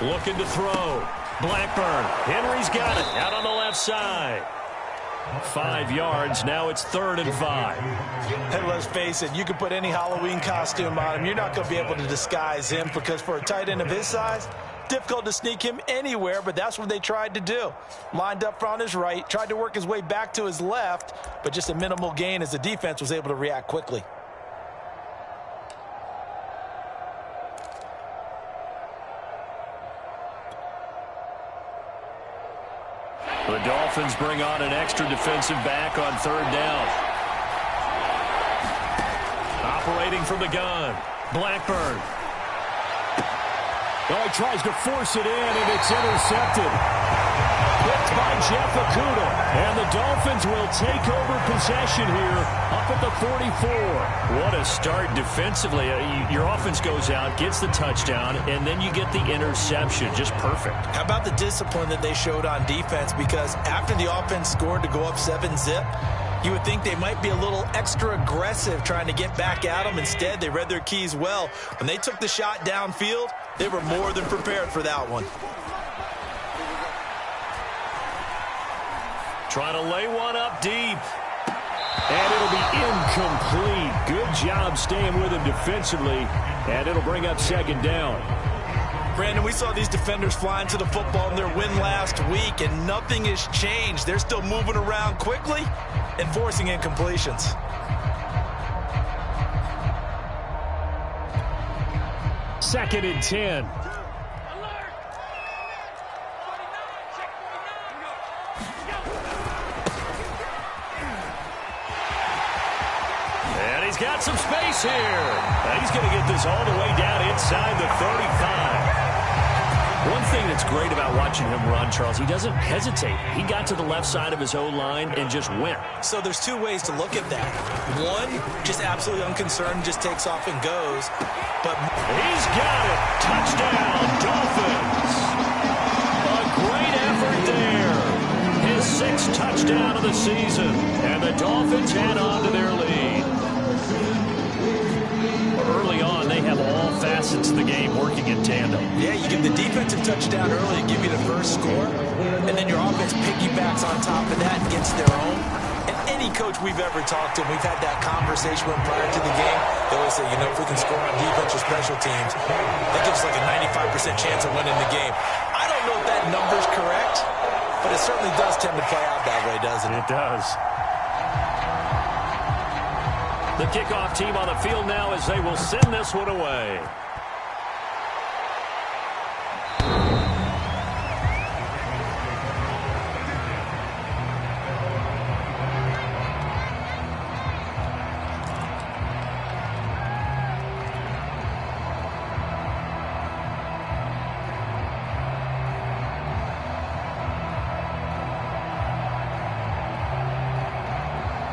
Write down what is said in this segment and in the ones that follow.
Looking to throw. Blackburn. Henry's got it. Out on the left side. 5 yards. Now it's 3rd and 5. And let's face it, you can put any Halloween costume on him. You're not going to be able to disguise him because for a tight end of his size, difficult to sneak him anywhere, but that's what they tried to do. Lined up on his right, tried to work his way back to his left, but just a minimal gain as the defense was able to react quickly. The Dolphins bring on an extra defensive back on 3rd down. Operating from the gun. Blackburn. Oh, he tries to force it in, and it's intercepted. Picked by Jeff Okudah. And the Dolphins will take over possession here up at the 44. What a start defensively. Your offense goes out, gets the touchdown, and then you get the interception. Just perfect. How about the discipline that they showed on defense? Because after the offense scored to go up 7-zip, you would think they might be a little extra aggressive trying to get back at them. Instead, they read their keys well. When they took the shot downfield, they were more than prepared for that one. Trying to lay one up deep. And it'll be incomplete. Good job staying with him defensively. And it'll bring up 2nd down. Brandon, we saw these defenders flying to the football in their win last week, and nothing has changed. They're still moving around quickly and forcing incompletions. Second and 10. And he's got some space here. And he's going to get this all the way down inside the 35. One thing that's great about watching him run, Charles, he doesn't hesitate. He got to the left side of his O-line and just went. So there's 2 ways to look at that. One, just absolutely unconcerned, just takes off and goes. But he's got it. Touchdown, Dolphins. A great effort there. His 6th touchdown of the season. And the Dolphins head on to their lead. Early on, they have all facets of the game working in tandem. Yeah, you give the defensive touchdown early, give you the first score, and then your offense piggybacks on top of that and gets their own. And any coach we've ever talked to, we've had that conversation with prior to the game, they always say, you know, if we can score on defense or special teams, that gives us like a 95% chance of winning the game. I don't know if that number's correct, but it certainly does tend to play out that way, doesn't it? It does. The kickoff team on the field now as they will send this one away.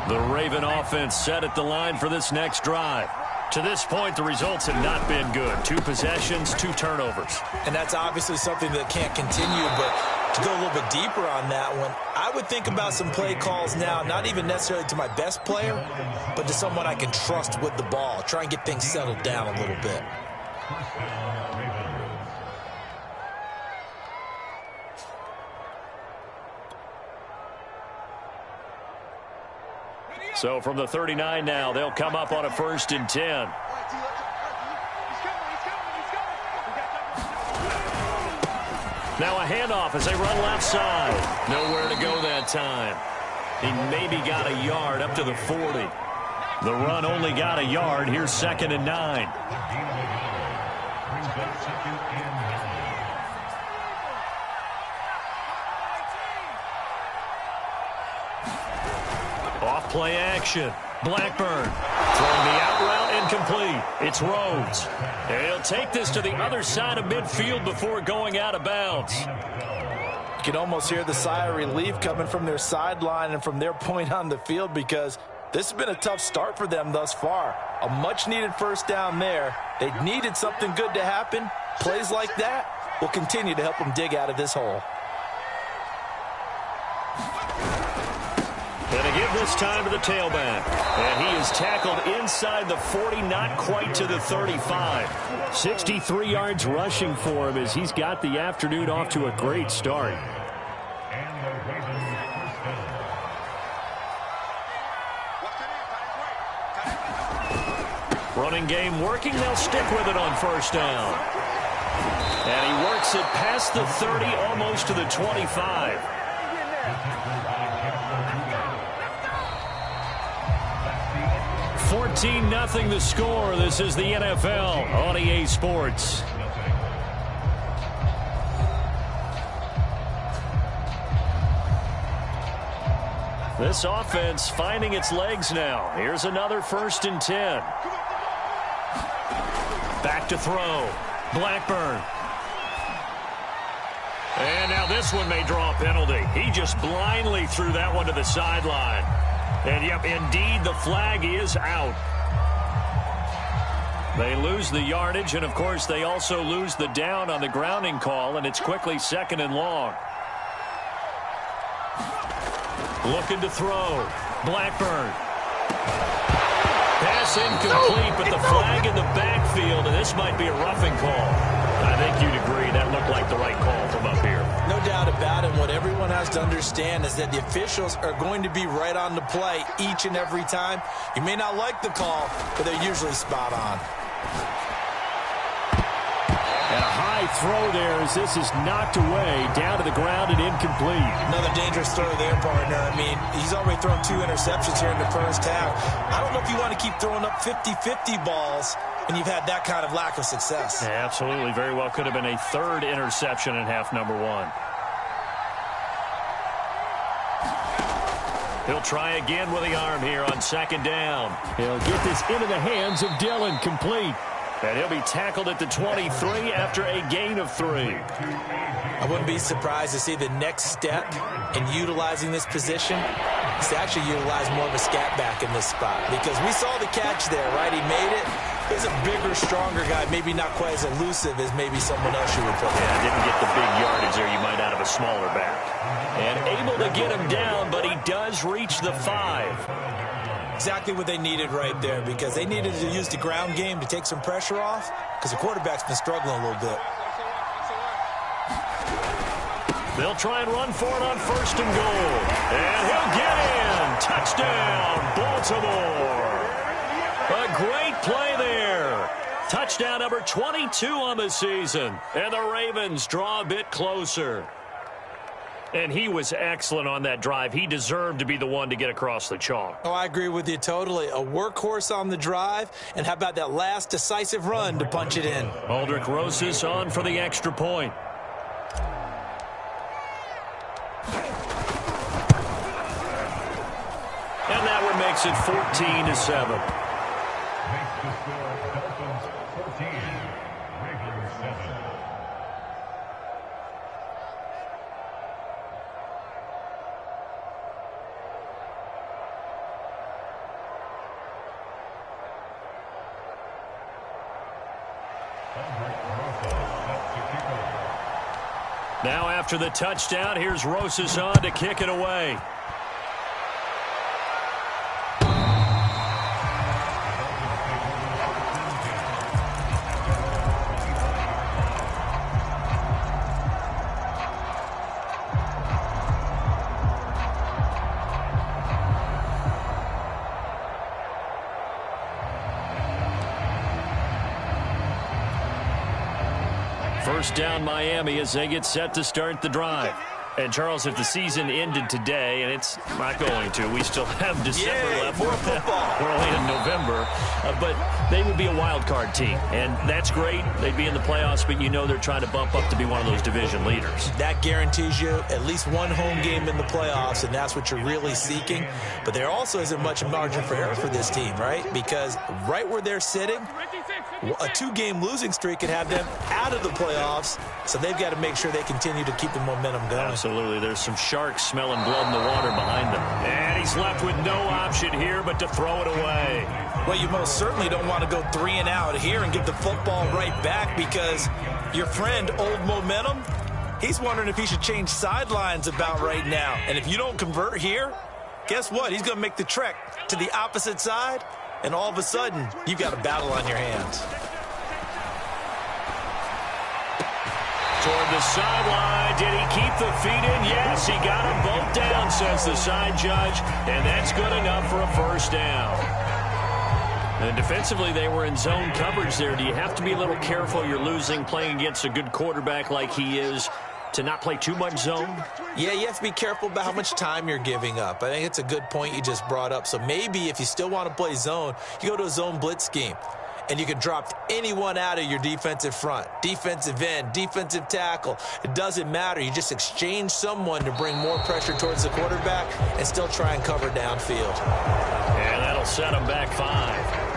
The Raven offense set at the line for this next drive. To this point, the results have not been good. 2 possessions, 2 turnovers. And that's obviously something that can't continue, but to go a little bit deeper on that one, I would think about some play calls now, not even necessarily to my best player, but to someone I can trust with the ball. Try and get things settled down a little bit. So from the 39 now, they'll come up on a 1st and 10. Now a handoff as they run left side. Nowhere to go that time. He maybe got a yard up to the 40. The run only got a yard. Here's 2nd and 9. Off play action. Blackburn throwing the out route incomplete. It's Rhodes. And he'll take this to the other side of midfield before going out of bounds. You can almost hear the sigh of relief coming from their sideline and from their point on the field because this has been a tough start for them thus far. A much-needed 1st down there. They needed something good to happen. Plays like that will continue to help them dig out of this hole. And they give this time to the tailback. And he is tackled inside the 40, not quite to the 35. 63 yards rushing for him as he's got the afternoon off to a great start. Running game working. They'll stick with it on first down. And he works it past the 30, almost to the 25. $14-0 the score. This is the NFL on EA Sports. This offense finding its legs now. Here's another 1st and 10. Back to throw. Blackburn. And now this one may draw a penalty. He just blindly threw that one to the sideline. And, yep, indeed, the flag is out. They lose the yardage, and, of course, they also lose the down on the grounding call, and it's quickly 2nd and long. Looking to throw. Blackburn. Pass incomplete, but the flag in the backfield, and this might be a roughing call. I think you'd agree that looked like the right call from up here. No doubt about it. What everyone has to understand is that the officials are going to be right on the play each and every time. You may not like the call, but they're usually spot on. And a high throw there as this is knocked away, down to the ground and incomplete. Another dangerous throw there, partner. I mean, he's already thrown 2 interceptions here in the first half. I don't know if you want to keep throwing up 50-50 balls when you've had that kind of lack of success. Yeah, absolutely. Very well could have been a 3rd interception in half number 1. He'll try again with the arm here on 2nd down. He'll get this into the hands of Dillon, complete. And he'll be tackled at the 23 after a gain of 3. I wouldn't be surprised to see the next step in utilizing this position is to actually utilize more of a scat back in this spot. Because we saw the catch there, right? He made it. He's a bigger, stronger guy, maybe not quite as elusive as maybe someone else you would put. Yeah, didn't get the big yardage there you might out of a smaller back. And able to get him down, but he does reach the 5. Exactly what they needed right there, because they needed to use the ground game to take some pressure off, because the quarterback's been struggling a little bit. They'll try and run for it on 1st and goal. And he'll get in. Touchdown, Baltimore. A great play there. Touchdown number 22 on the season. And the Ravens draw a bit closer. And he was excellent on that drive. He deserved to be the one to get across the chalk. Oh, I agree with you totally. A workhorse on the drive. And how about that last decisive run to punch it in? Aldrich Rosas on for the extra point. And that one makes it 14-7. Now after the touchdown, here's Rosas on to kick it away. First down Miami as they get set to start the drive. And, Charles, if the season ended today, and it's not going to, we still have December left. More football. We're only in November. But they would be a wild card team. And that's great. They'd be in the playoffs, but you know they're trying to bump up to be one of those division leaders. That guarantees you at least one home game in the playoffs, and that's what you're really seeking. But there also isn't much margin for error for this team, right? Because right where they're sitting, a 2-game losing streak could have them out of the playoffs, so they've got to make sure they continue to keep the momentum going. Absolutely. There's some sharks smelling blood in the water behind them. And he's left with no option here but to throw it away. Well, you most certainly don't want to go 3 and out here and get the football right back, because your friend, Old Momentum, he's wondering if he should change sidelines about right now. And if you don't convert here, guess what? He's going to make the trek to the opposite side, and all of a sudden, you've got a battle on your hands. Toward the sideline. Did he keep the feet in? Yes, he got them both down, says the side judge, and that's good enough for a first down. And defensively, they were in zone coverage there. Do you have to be a little careful? You're losing, playing against a good quarterback like he is, to not play too much zone? Yeah, you have to be careful about how much time you're giving up. I think it's a good point you just brought up. So maybe if you still want to play zone, you go to a zone blitz scheme. And you can drop anyone out of your defensive front, defensive end, defensive tackle. It doesn't matter. You just exchange someone to bring more pressure towards the quarterback and still try and cover downfield. And that'll set them back 5.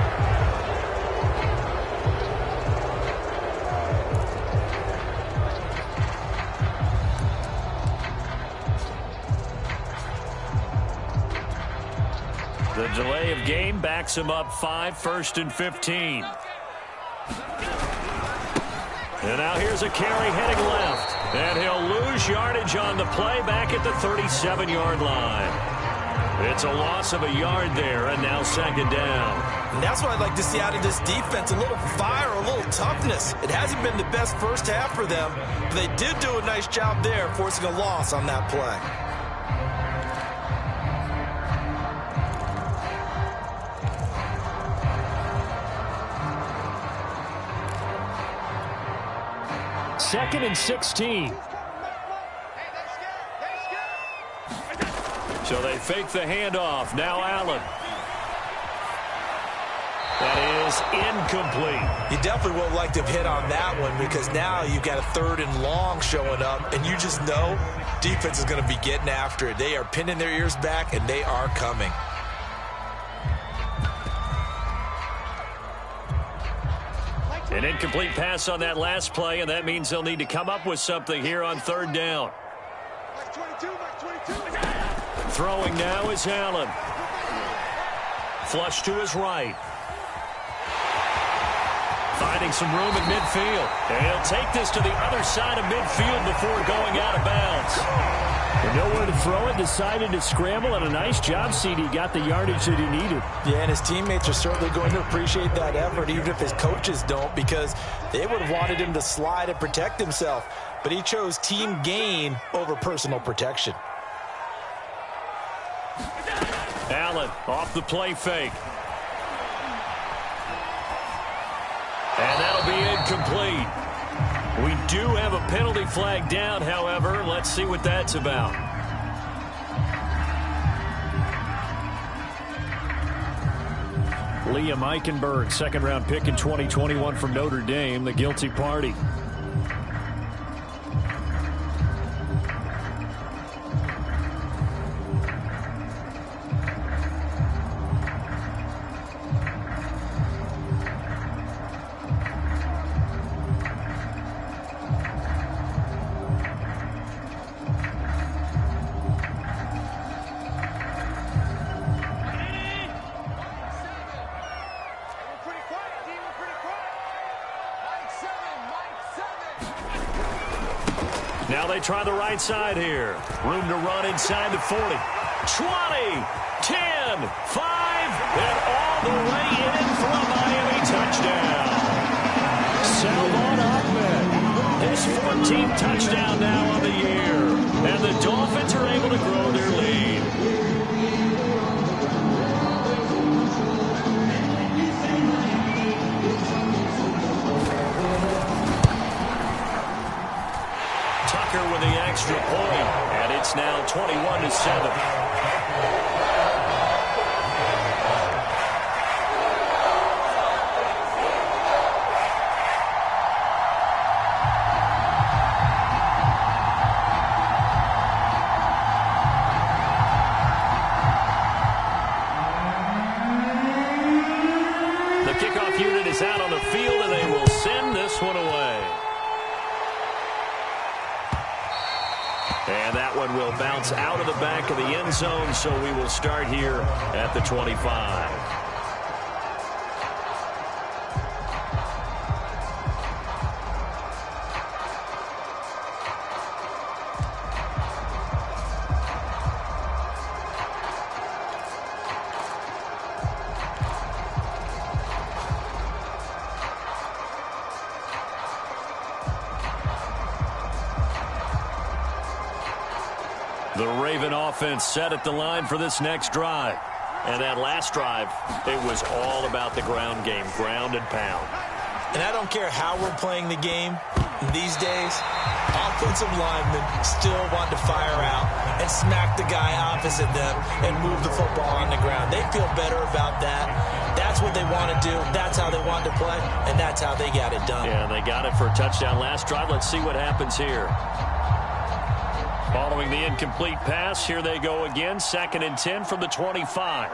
The delay of game backs him up 5, 1st and 15. And now here's a carry heading left. And he'll lose yardage on the play back at the 37-yard line. It's a loss of a yard there, and now 2nd down. And that's what I'd like to see out of this defense, a little fire, a little toughness. It hasn't been the best first half for them, but they did do a nice job there, forcing a loss on that play. Second and 16. So they fake the handoff. Now Allen. That is incomplete. You definitely would like to have hit on that one because now you've got a 3rd and long showing up, and you just know defense is going to be getting after it. They are pinning their ears back, and they are coming. An incomplete pass on that last play, and that means they'll need to come up with something here on 3rd down. Throwing now is Allen. Flush to his right. Finding some room at midfield. And he'll take this to the other side of midfield before going out of bounds. With nowhere to throw it, decided to scramble, and a nice job, CD. Got the yardage that he needed. Yeah, and his teammates are certainly going to appreciate that effort, even if his coaches don't, because they would have wanted him to slide and protect himself. But he chose team gain over personal protection. Allen off the play fake. And that'll be incomplete. We do have a penalty flag down, however. Let's see what that's about. Liam Eichenberg, 2nd-round pick in 2021 from Notre Dame, the guilty party. Now they try the right side here. Room to run inside the 40. 20, 10, 5, and all the way in for a Miami touchdown. Salvon Ahmed, his 14th touchdown now on the year. And the Dolphins are able to grow their lead. With the extra point, and it's now 21-7. The kickoff unit is out on the field, and they will send this one away. And that one will bounce out of the back of the end zone, so we will start here at the 25. The Raven offense set at the line for this next drive. And that last drive, it was all about the ground game, ground and pound. And I don't care how we're playing the game these days, offensive linemen still want to fire out and smack the guy opposite them and move the football on the ground. They feel better about that. That's what they want to do. That's how they want to play, and that's how they got it done. Yeah, they got it for a touchdown last drive. Let's see what happens here. Following the incomplete pass, here they go again. 2nd and 10 from the 25.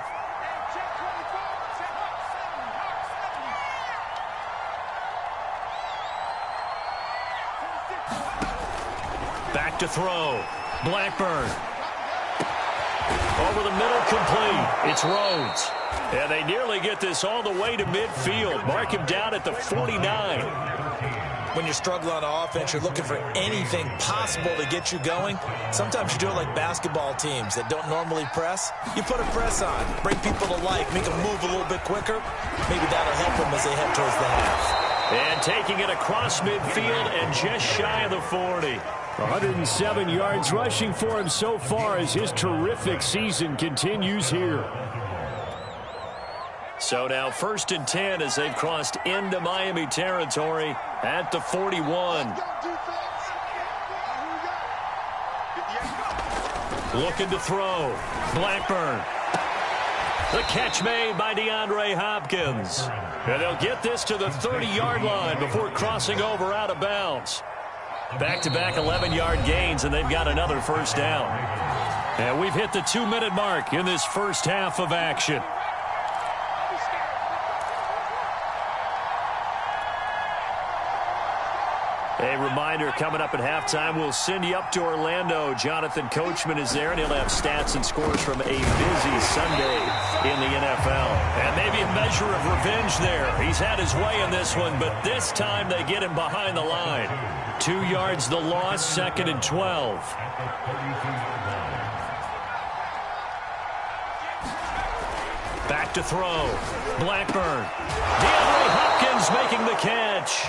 Back to throw. Blackburn. Over the middle, complete. It's Rhodes. And they nearly get this all the way to midfield. Mark him down at the 49. When you're struggling on offense, you're looking for anything possible to get you going. Sometimes you do it like basketball teams that don't normally press. You put a press on, bring people to life, make them move a little bit quicker. Maybe that'll help them as they head towards the half. And taking it across midfield and just shy of the 40. 107 yards rushing for him so far as his terrific season continues here. So now 1st and 10 as they've crossed into Miami territory at the 41. Looking to throw. Blackburn. The catch made by DeAndre Hopkins. And they'll get this to the 30-yard line before crossing over out of bounds. Back-to-back 11-yard gains, and they've got another first down. And we've hit the 2-minute mark in this first half of action. A reminder, coming up at halftime, we'll send you up to Orlando. Jonathan Coachman is there, and he'll have stats and scores from a busy Sunday in the NFL. And maybe a measure of revenge there. He's had his way in this one, but this time they get him behind the line. 2 yards the loss, 2nd and 12. Back to throw. Blackburn. DeAndre Hopkins making the catch.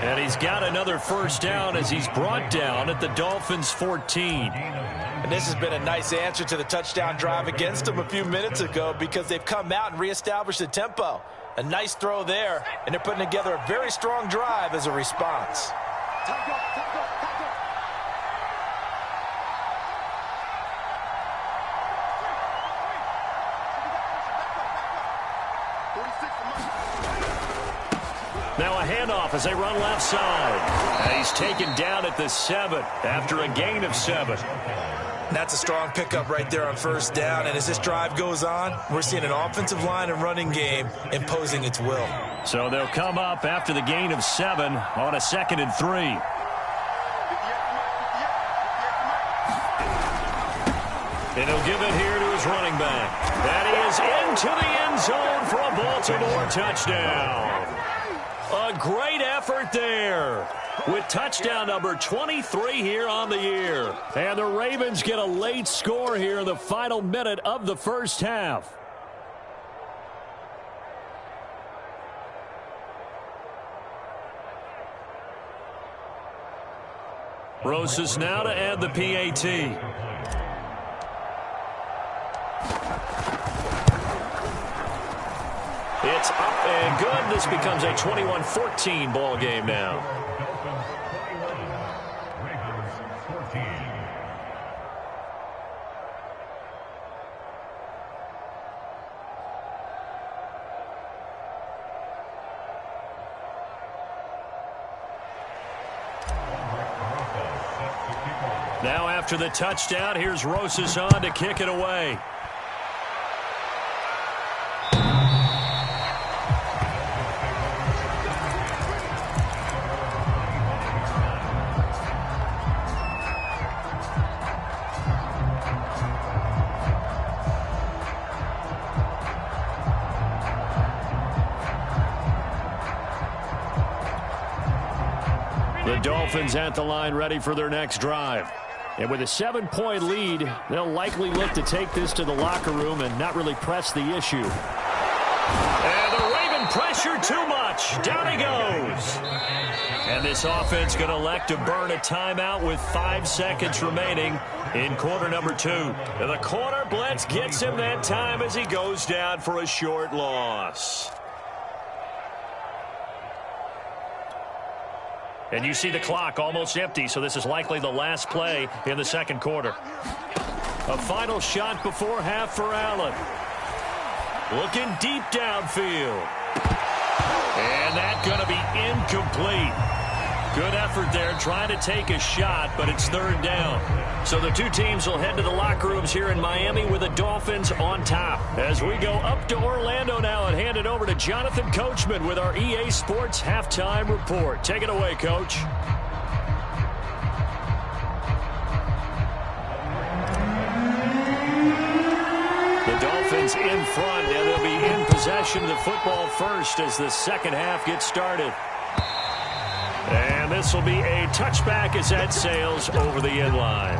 And he's got another first down as he's brought down at the Dolphins' 14. And this has been a nice answer to the touchdown drive against them a few minutes ago because they've come out and reestablished the tempo. A nice throw there, and they're putting together a very strong drive as a response. Now a handoff as they run left side. And he's taken down at the 7 after a gain of 7. That's a strong pickup right there on first down. And as this drive goes on, we're seeing an offensive line and running game imposing its will. So they'll come up after the gain of 7 on a 2nd and 3. And he'll give it here to his running back. That is into the end zone for a Baltimore touchdown. A great effort there with touchdown number 23 here on the year. And the Ravens get a late score here in the final minute of the first half. Rosas now to add the PAT. It's up and good. This becomes a 21-14 ball game now. Now after the touchdown, here's Rosas on to kick it away. The Dolphins at the line ready for their next drive. And with a 7-point lead, they'll likely look to take this to the locker room and not really press the issue. And the Raven pressure too much. Down he goes. And this offense going to elect to burn a timeout with 5 seconds remaining in quarter number 2. The corner blitz gets him that time as he goes down for a short loss. And you see the clock almost empty, so this is likely the last play in the second quarter. A final shot before half for Allen. Looking deep downfield. And that's going to be incomplete. Good effort there trying to take a shot, but it's third down. So the two teams will head to the locker rooms here in Miami with the Dolphins on top. As we go up to Orlando now and hand it over to Jonathan Coachman with our EA Sports Halftime Report. Take it away, Coach. The Dolphins in front, and they'll be in possession of the football first as the second half gets started. And this will be a touchback as that sails over the end line.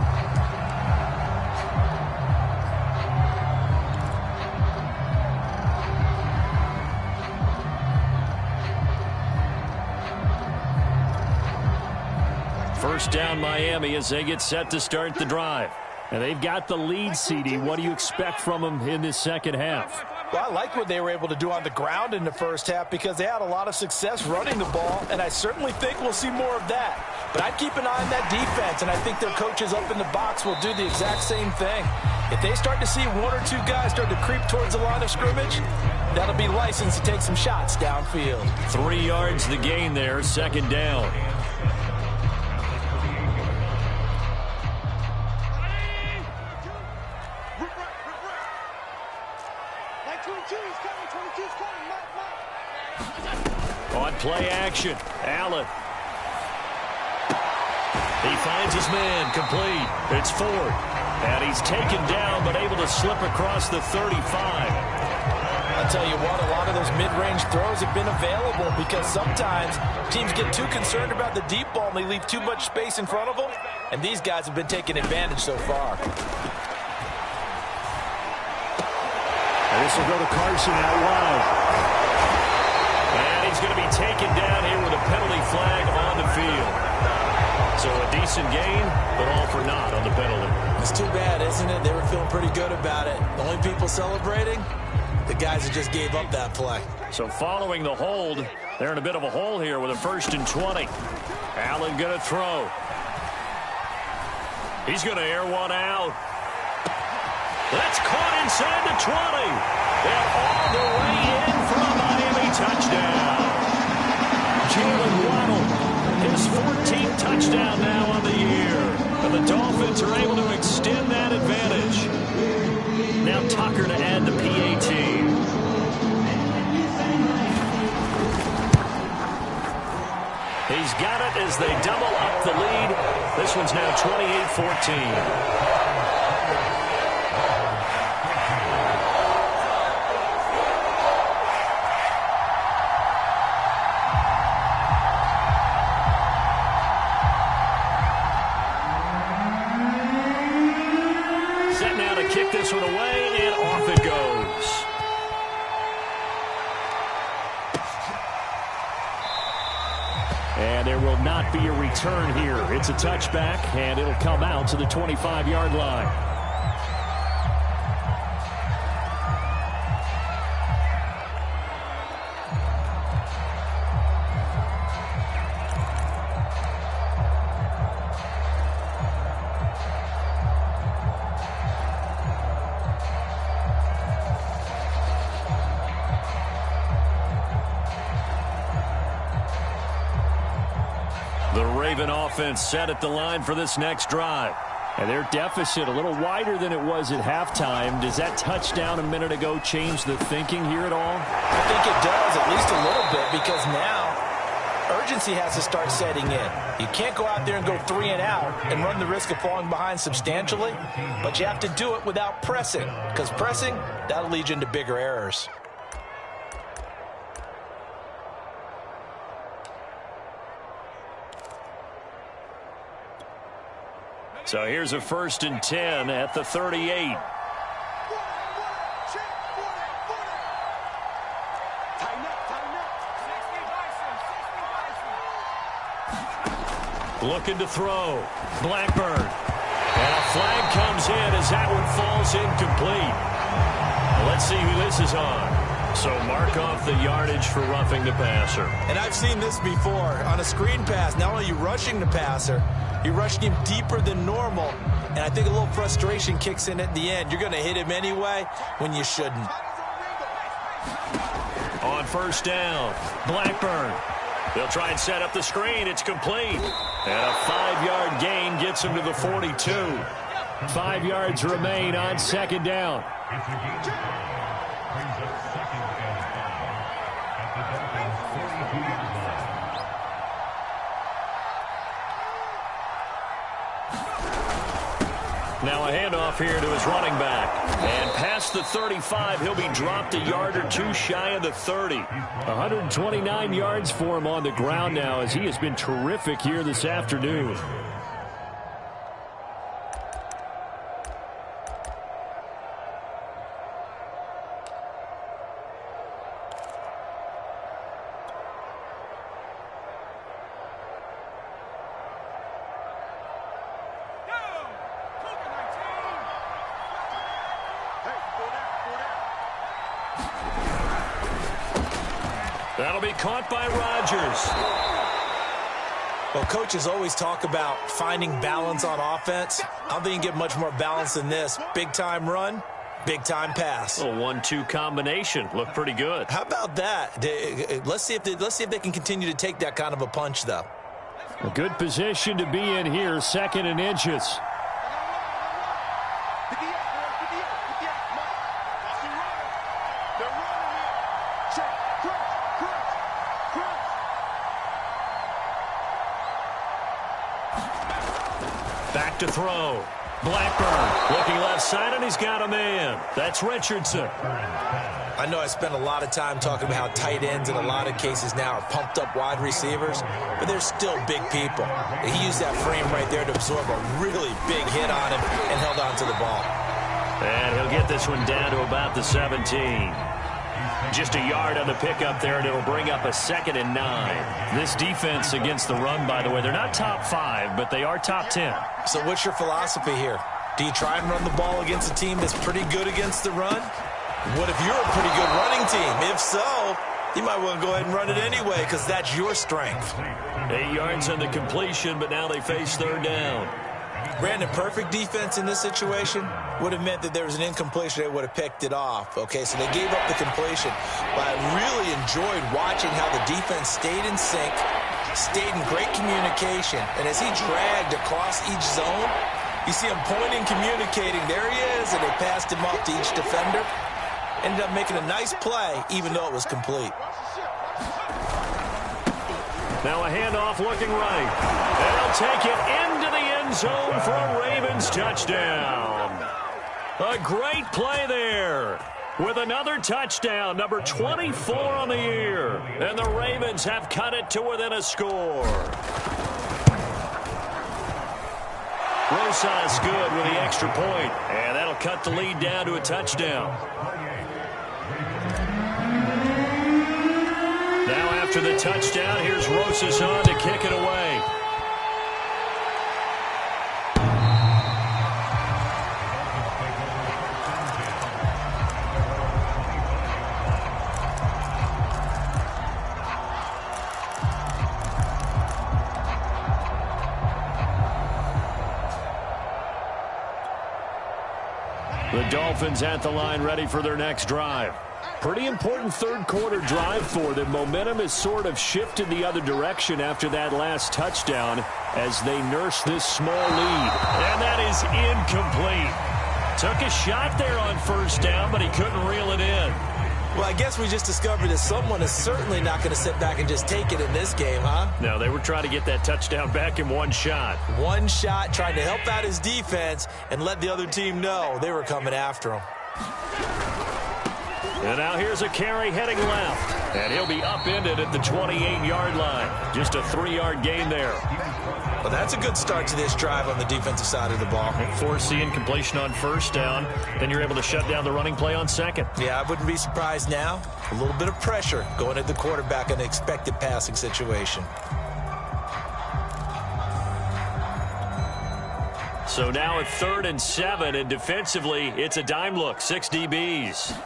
First down Miami as they get set to start the drive. And they've got the lead, CD. What do you expect from them in this second half? Well, I like what they were able to do on the ground in the first half because they had a lot of success running the ball, and I certainly think we'll see more of that. But I'd keep an eye on that defense, and I think their coaches up in the box will do the exact same thing. If they start to see one or two guys start to creep towards the line of scrimmage, that'll be licensed to take some shots downfield. 3 yards the gain there, second down. On play action, Allen. He finds his man, complete. It's Ford. And he's taken down, but able to slip across the 35. I'll tell you what, a lot of those mid-range throws have been available because sometimes teams get too concerned about the deep ball and they leave too much space in front of them. And these guys have been taking advantage so far. And this will go to Carson out wide. And he's going to be taken down here with a penalty flag on the field. So a decent gain, but all for naught on the penalty. It's too bad, isn't it? They were feeling pretty good about it. The only people celebrating, the guys that just gave up that play. So following the hold, they're in a bit of a hole here with a 1st and 20. Allen going to throw. He's going to air one out. That's caught inside the 20. And all the way in for a Miami touchdown. Jalen Waddle, his 14th touchdown now on the year. And the Dolphins are able to extend that advantage. Now Tucker to add the PAT. He's got it as they double up the lead. This one's now 28-14. Kick this one away, and off it goes. And there will not be a return here. It's a touchback, and it'll come out to the 25-yard line. Offense set at the line for this next drive. And their deficit a little wider than it was at halftime. Does that touchdown a minute ago change the thinking here at all? I think it does, at least a little bit, because now urgency has to start setting in. You can't go out there and go 3 and out and run the risk of falling behind substantially, but you have to do it without pressing, because pressing, that'll lead you into bigger errors. So here's a 1st and 10 at the 38. Looking to throw. Blackburn. And a flag comes in as that one falls incomplete. Let's see who this is on. So mark off the yardage for roughing the passer. And I've seen this before. On a screen pass, not only are you rushing the passer, you're rushing him deeper than normal. And I think a little frustration kicks in at the end. You're going to hit him anyway when you shouldn't. On first down, Blackburn. They'll try and set up the screen. It's complete. And a 5-yard gain gets him to the 42. 5 yards remain on second down. Now a handoff here to his running back. And past the 35, he'll be dropped a yard or two shy of the 30. 129 yards for him on the ground now as he has been terrific here this afternoon. That'll be caught by Rodgers. Well, coaches always talk about finding balance on offense. I don't think you can get much more balance than this. Big-time run, big-time pass. A 1-2 combination. Looked pretty good. How about that? Let's see if they can continue to take that kind of a punch, though. A good position to be in here, 2nd and inches. Back to throw. Blackburn looking left side, and he's got a man. That's Richardson. I know I spent a lot of time talking about how tight ends in a lot of cases now are pumped up wide receivers, but they're still big people. He used that frame right there to absorb a really big hit on him and held on to the ball. And he'll get this one down to about the 17. Just a yard on the pickup there, and it'll bring up a 2nd and 9. This defense against the run, by the way, they're not top 5, but they are top 10. So what's your philosophy here? Do you try and run the ball against a team that's pretty good against the run? What if you're a pretty good running team? If so, you might want to go ahead and run it anyway because that's your strength. 8 yards on the completion, but now they face 3rd down. Brandon, perfect defense in this situation would have meant that there was an incompletion. They would have picked it off. Okay, so they gave up the completion. But I really enjoyed watching how the defense stayed in sync, stayed in great communication. And as he dragged across each zone, you see him pointing, communicating. There he is, and they passed him up to each defender. Ended up making a nice play, even though it was complete. Now a handoff looking right. And he'll take it into the end zone for a Ravens touchdown. A great play there with another touchdown, number 24 on the year. And the Ravens have cut it to within a score. Rosas good with the extra point, and that'll cut the lead down to a touchdown. Now after the touchdown, here's Rosas on to kick it away. The Dolphins at the line ready for their next drive. Pretty important third quarter drive for them. Momentum has sort of shifted the other direction after that last touchdown as they nurse this small lead. And that is incomplete. Took a shot there on first down, but he couldn't reel it in. Well, I guess we just discovered that someone is certainly not going to sit back and just take it in this game, huh? No, they were trying to get that touchdown back in one shot. One shot, trying to help out his defense and let the other team know they were coming after him. And now here's a carry heading left. And he'll be upended at the 28-yard line. Just a 3-yard gain there. Well, that's a good start to this drive on the defensive side of the ball. Force the incompletion on first down. Then you're able to shut down the running play on second. Yeah, I wouldn't be surprised now. A little bit of pressure going at the quarterback in an expected passing situation. So now at 3rd and 7, and defensively, it's a dime look, 6 DBs.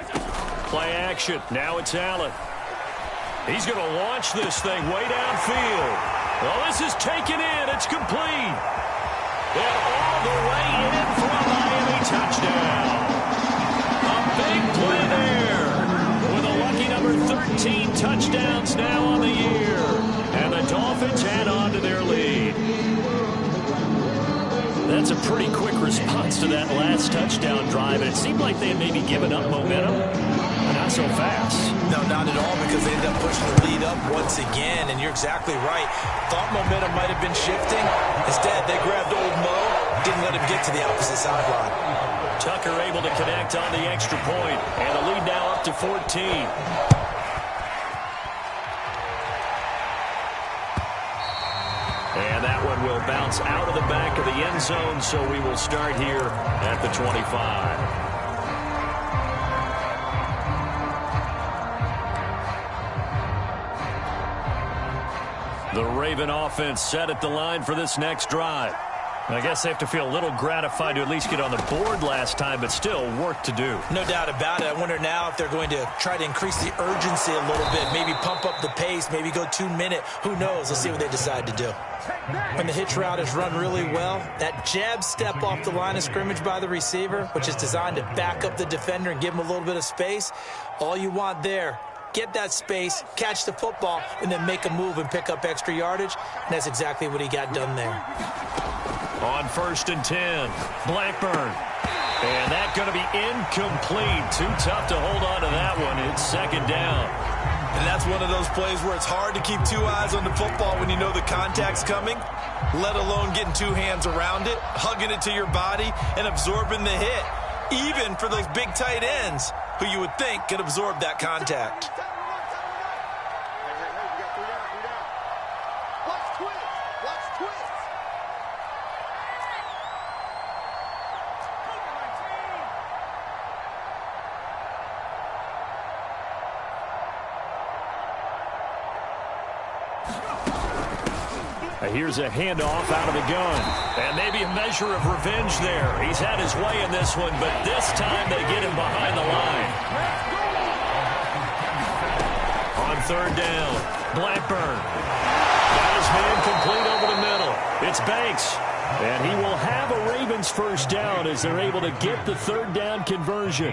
Play action. Now it's Allen. He's going to launch this thing way downfield. Well, this is taken in. It's complete. And all the way in for a Miami touchdown. A big play there. With a lucky number 13 touchdowns now on the year. And the Dolphins add on to their lead. That's a pretty quick response to that last touchdown drive. And it seemed like they had maybe given up momentum. Not so fast. No, not at all, because they ended up pushing the lead up once again. And you're exactly right. Thought momentum might have been shifting. Instead, they grabbed old Mo. Didn't let him get to the opposite sideline. Tucker able to connect on the extra point. And the lead now up to 14. And that one will bounce out of the back of the end zone, so we will start here at the 25. The Raven offense set at the line for this next drive. I guess they have to feel a little gratified to at least get on the board last time, but still work to do. No doubt about it. I wonder now if they're going to try to increase the urgency a little bit, maybe pump up the pace, maybe go 2-minute. Who knows? Let's see what they decide to do. When the hitch route is run really well, that jab step off the line of scrimmage by the receiver, which is designed to back up the defender and give him a little bit of space, all you want there. Get that space, catch the football, and then make a move and pick up extra yardage. And that's exactly what he got done there. On 1st and 10, Blackburn. And that's going to be incomplete. Too tough to hold on to that one. It's 2nd down. And that's one of those plays where it's hard to keep 2 eyes on the football when you know the contact's coming, let alone getting 2 hands around it, hugging it to your body, and absorbing the hit. Even for those big tight ends who you would think could absorb that contact. Here's a handoff out of the gun. And maybe a measure of revenge there. He's had his way in this one, but this time they get him behind the line. On 3rd down, Blackburn. Got his man complete over the middle. It's Banks. And he will have a Ravens 1st down as they're able to get the 3rd down conversion.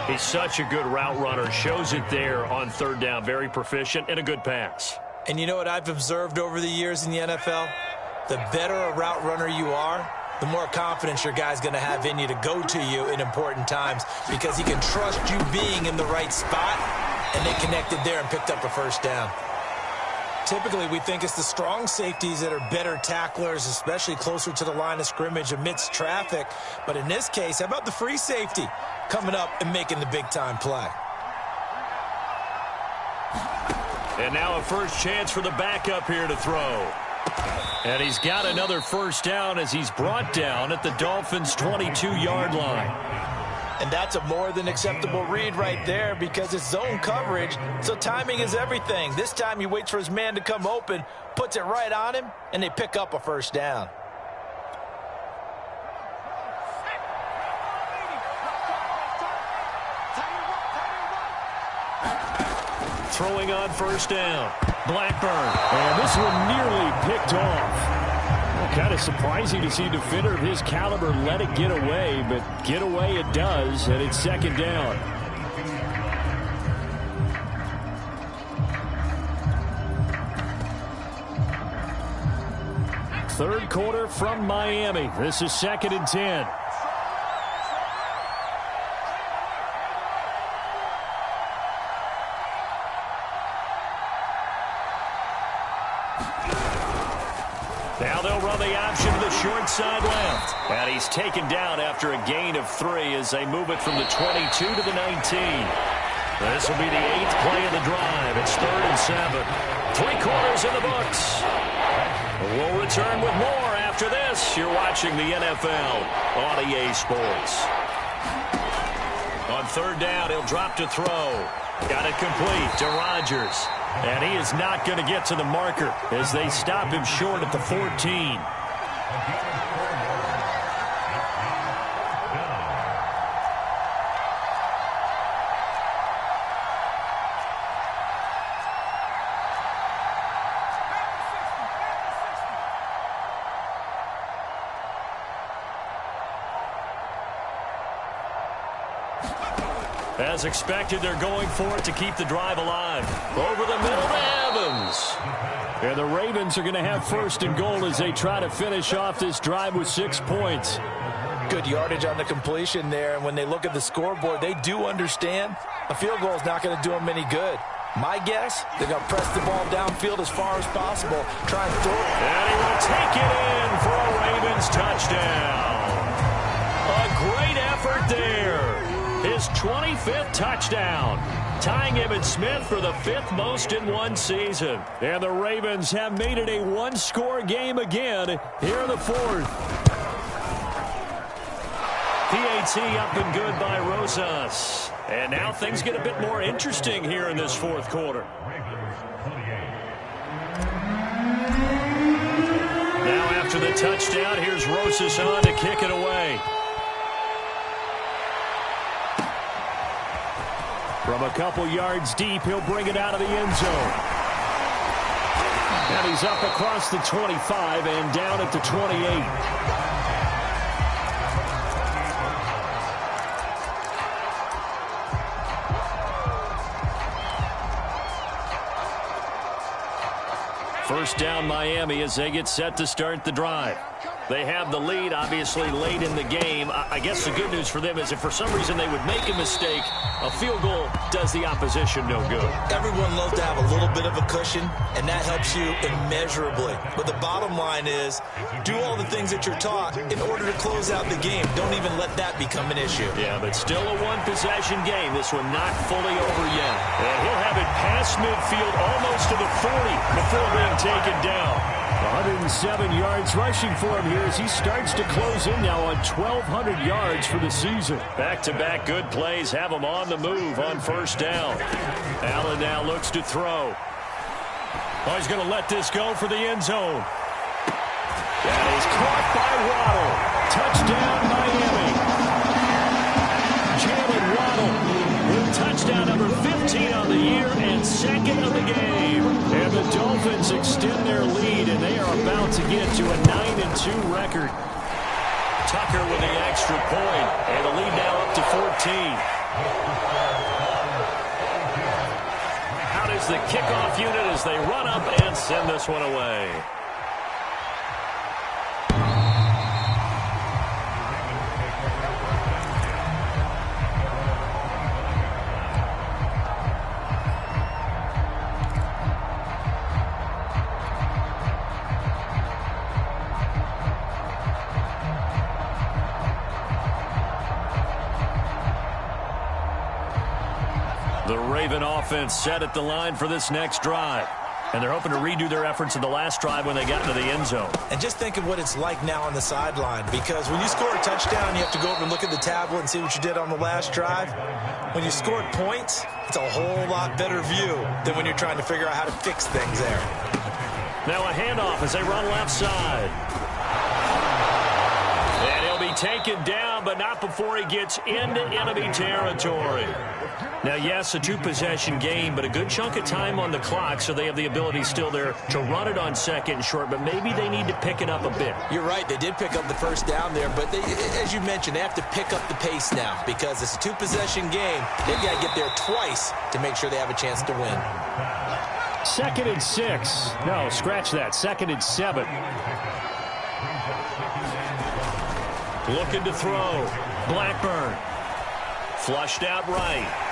He's such a good route runner. Shows it there on 3rd down. Very proficient and a good pass. And you know what I've observed over the years in the NFL? The better a route runner you are, the more confidence your guy's going to have in you to go to you in important times because he can trust you being in the right spot, and they connected there and picked up a 1st down. Typically, we think it's the strong safeties that are better tacklers, especially closer to the line of scrimmage amidst traffic. But in this case, how about the free safety coming up and making the big-time play? And now a first chance for the backup here to throw. And he's got another 1st down as he's brought down at the Dolphins' 22-yard line. And that's a more than acceptable read right there because it's zone coverage, so timing is everything. This time he waits for his man to come open, puts it right on him, and they pick up a 1st down. Throwing on 1st down. Blackburn. And this one nearly picked off. Kind of surprising to see a defender of his caliber let it get away, but get away it does, and it's 2nd down. Third quarter from Miami. This is 2nd and 10. Now they'll run the option to the short side left. And he's taken down after a gain of 3 as they move it from the 22 to the 19. This will be the 8th play of the drive. It's 3rd and 7. 3 quarters in the books. We'll return with more after this. You're watching the NFL on EA Sports. On 3rd down, he'll drop to throw. Got it complete to Rodgers. And he is not going to get to the marker as they stop him short at the 14. As expected, they're going for it to keep the drive alive. Over the middle to Evans. And the Ravens are going to have first and goal as they try to finish off this drive with 6 points. Good yardage on the completion there, and when they look at the scoreboard, they do understand a field goal is not going to do them any good. My guess, they're going to press the ball downfield as far as possible, try and throw it. And he will take it in for a Ravens touchdown. A great effort there. His 25th touchdown, tying Emmitt Smith for the 5th most in one season. And the Ravens have made it a one-score game again here in the 4th. PAT up and good by Rosas. And now things get a bit more interesting here in this 4th quarter. Now after the touchdown, here's Rosas on to kick it away. From a couple yards deep, he'll bring it out of the end zone. And he's up across the 25 and down at the 28. First down Miami as they get set to start the drive. They have the lead, obviously, late in the game. I guess the good news for them is if for some reason they would make a mistake, a field goal does the opposition no good. Everyone loves to have a little bit of a cushion, and that helps you immeasurably. But the bottom line is, do all the things that you're taught in order to close out the game. Don't even let that become an issue. Yeah, but still a one-possession game. This one not fully over yet. And he'll have it past midfield almost to the 40 before being taken down. 107 yards rushing for him here as he starts to close in now on 1,200 yards for the season. Back-to-back good plays have him on the move on first down. Allen now looks to throw. Oh, he's going to let this go for the end zone. That is caught by Waddle. Touchdown, Miami. Jalen Waddle with touchdown number 15 on the year and 2nd of the game. And the Dolphins extend their lead, and they are about to get to a 9-2 record. Tucker with the extra point, and the lead now up to 14. Out is the kickoff unit as they run up and send this one away. The Raven offense set at the line for this next drive. And they're hoping to redo their efforts in the last drive when they got into the end zone. And just think of what it's like now on the sideline, because when you score a touchdown, you have to go over and look at the tablet and see what you did on the last drive. When you scored points, it's a whole lot better view than when you're trying to figure out how to fix things there. Now a handoff as they run left side. And he'll be taken down, but not before he gets into enemy territory. Now, yes, a two-possession game, but a good chunk of time on the clock, so they have the ability still there to run it on 2nd and short, but maybe they need to pick it up a bit. You're right. They did pick up the first down there, but they, as you mentioned, they have to pick up the pace now because it's a two-possession game. They've got to get there twice to make sure they have a chance to win. 2nd and 6. No, scratch that. 2nd and 7. Looking to throw. Blackburn. Flushed out right.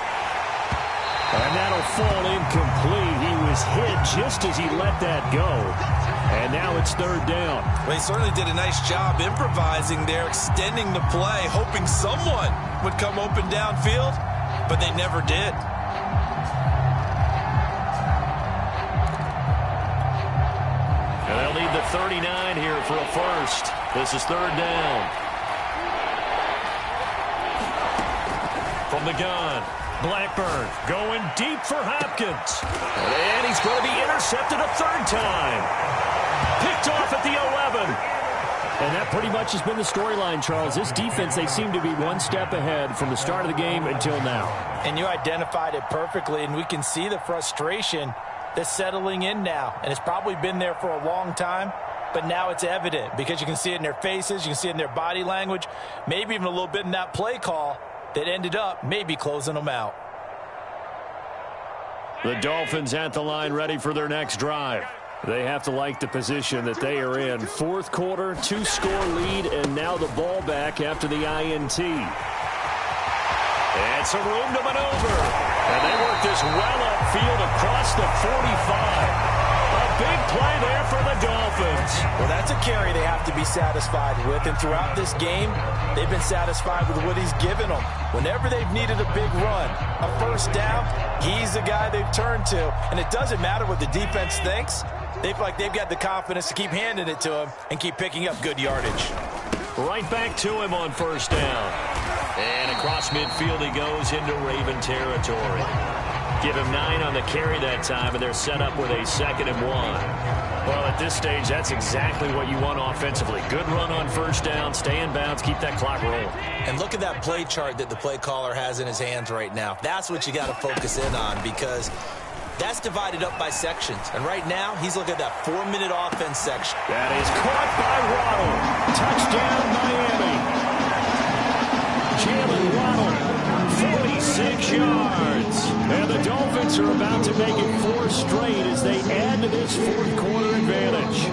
And that'll fall incomplete. He was hit just as he let that go. And now it's 3rd down. Well, he certainly did a nice job improvising there, extending the play, hoping someone would come open downfield, but they never did. And they'll need the 39 here for a first. This is 3rd down. From the gun, Blackburn going deep for Hopkins. And he's going to be intercepted a 3rd time. Picked off at the 11. And that pretty much has been the storyline, Charles. This defense, they seem to be one step ahead from the start of the game until now. And you identified it perfectly, and we can see the frustration that's settling in now. And it's probably been there for a long time, but now it's evident because you can see it in their faces, you can see it in their body language, maybe even a little bit in that play call. that ended up maybe closing them out. The Dolphins at the line ready for their next drive. They have to like the position that they are in. Fourth quarter, 2-score lead, and now the ball back after the INT. And some room to maneuver. And they work this well upfield across the 45. A big play there for the Dolphins. Well, that's a carry they have to be satisfied with. And throughout this game, they've been satisfied with what he's given them. Whenever they've needed a big run, a first down, he's the guy they've turned to. And it doesn't matter what the defense thinks. They feel like they've got the confidence to keep handing it to him and keep picking up good yardage. Right back to him on first down. And across midfield he goes into Raven territory. Give him 9 on the carry that time, and they're set up with a 2nd and 1. Well, at this stage, that's exactly what you want offensively. Good run on first down, stay in bounds, keep that clock rolling. And look at that play chart that the play caller has in his hands right now. That's what you got to focus in on, because that's divided up by sections. And right now, he's looking at that 4-minute offense section. That is caught by Waddle. Touchdown, Miami. Jalen Waddle, 46 yards. And the Dolphins are about to make it 4 straight as they add to this fourth quarter advantage.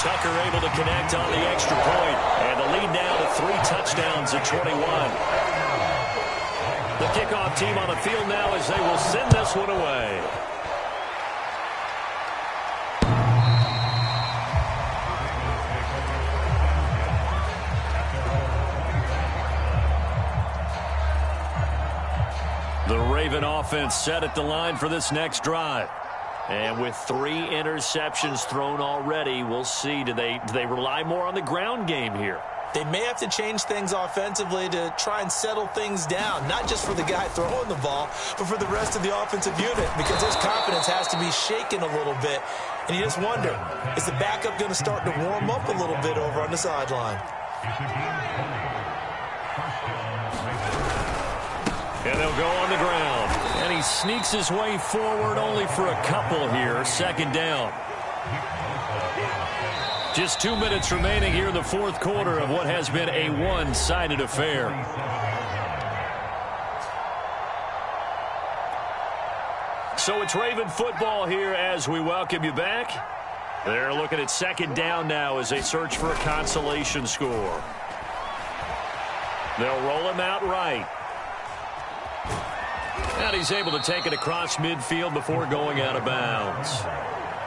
Tucker able to connect on the extra point. And the lead now to 3 touchdowns at 21. The kickoff team on the field now as they will send this one away. The Raven offense set at the line for this next drive. And with 3 interceptions thrown already, we'll see. Do they rely more on the ground game here? They may have to change things offensively to try and settle things down, not just for the guy throwing the ball, but for the rest of the offensive unit, because his confidence has to be shaken a little bit. And you just wonder, is the backup going to start to warm up a little bit over on the sideline? And they'll go on the ground. And he sneaks his way forward only for a couple here. 2nd down. Just 2 minutes remaining here in the fourth quarter of what has been a one-sided affair. So it's Raven football here as we welcome you back. They're looking at 2nd down now as they search for a consolation score. They'll roll him out right. And he's able to take it across midfield before going out of bounds.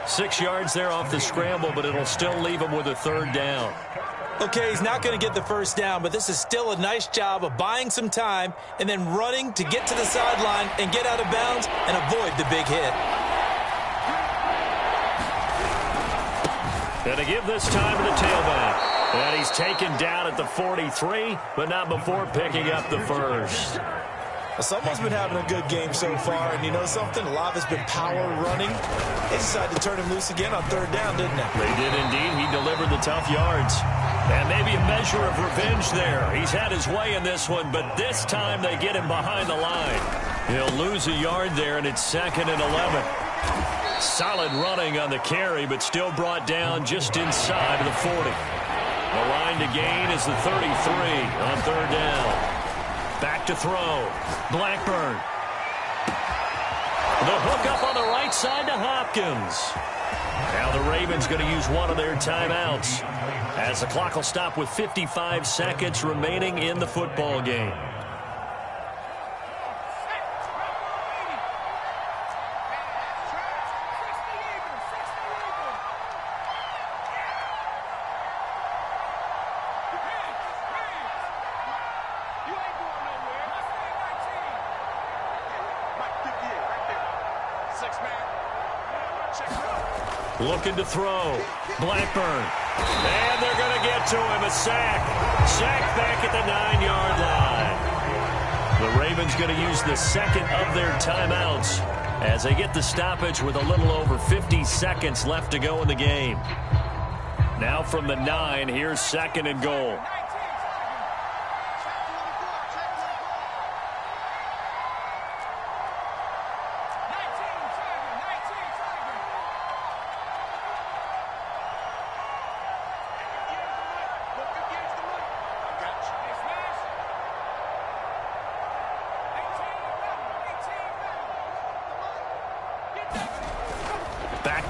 6 yards there off the scramble, but it'll still leave him with a 3rd down. Okay, he's not going to get the first down, but this is still a nice job of buying some time and then running to get to the sideline and get out of bounds and avoid the big hit. And to give this time to the tailback. And he's taken down at the 43, but not before picking up the first. Well, someone's been having a good game so far, and you know something? A lot has been power running. They decided to turn him loose again on 3rd down, didn't they? They did indeed. He delivered the tough yards. And maybe a measure of revenge there. He's had his way in this one, but this time they get him behind the line. He'll lose a yard there, and it's 2nd and 11. Solid running on the carry, but still brought down just inside of the 40. The line to gain is the 33 on 3rd down. Back to throw. Blackburn. The hook up on the right side to Hopkins. Now the Ravens going to use one of their timeouts as the clock will stop with 55 seconds remaining in the football game. Looking to throw. Blackburn. And they're going to get to him. A sack. Sack back at the 9-yard line. The Ravens going to use the 2nd of their timeouts as they get the stoppage with a little over 50 seconds left to go in the game. Now from the 9, here's 2nd and goal.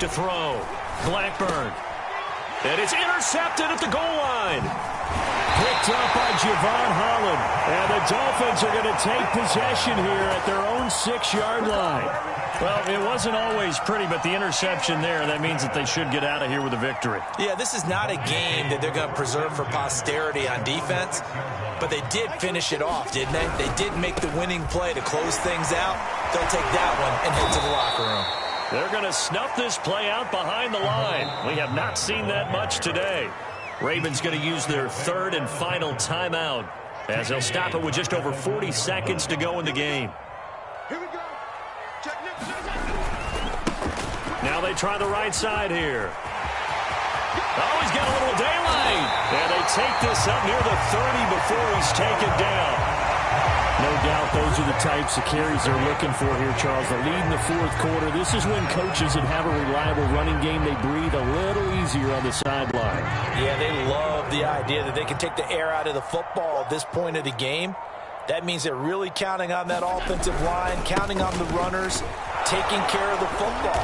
to throw. Blackburn. And it's intercepted at the goal line. Picked up by Javon Holland. And the Dolphins are going to take possession here at their own 6-yard line. Well, it wasn't always pretty, but the interception there, that means that they should get out of here with a victory. Yeah, this is not a game that they're going to preserve for posterity on defense, but they did finish it off, didn't they? They did make the winning play to close things out. They'll take that one and head to the locker room. They're going to snuff this play out behind the line. We have not seen that much today. Ravens going to use their third and final timeout as they'll stop it with just over 40 seconds to go in the game. Here we go. Now they try the right side here. Oh, he's got a little daylight. And they take this up near the 30 before he's taken down. No doubt those are the types of carries they're looking for here, Charles. The lead in the fourth quarter. This is when coaches that have a reliable running game, they breathe a little easier on the sideline. Yeah, they love the idea that they can take the air out of the football at this point of the game. That means they're really counting on that offensive line, counting on the runners, taking care of the football.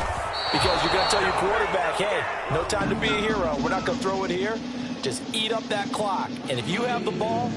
Because you're going to tell your quarterback, hey, no time to be a hero. We're not going to throw it here. Just eat up that clock. And if you have the ball,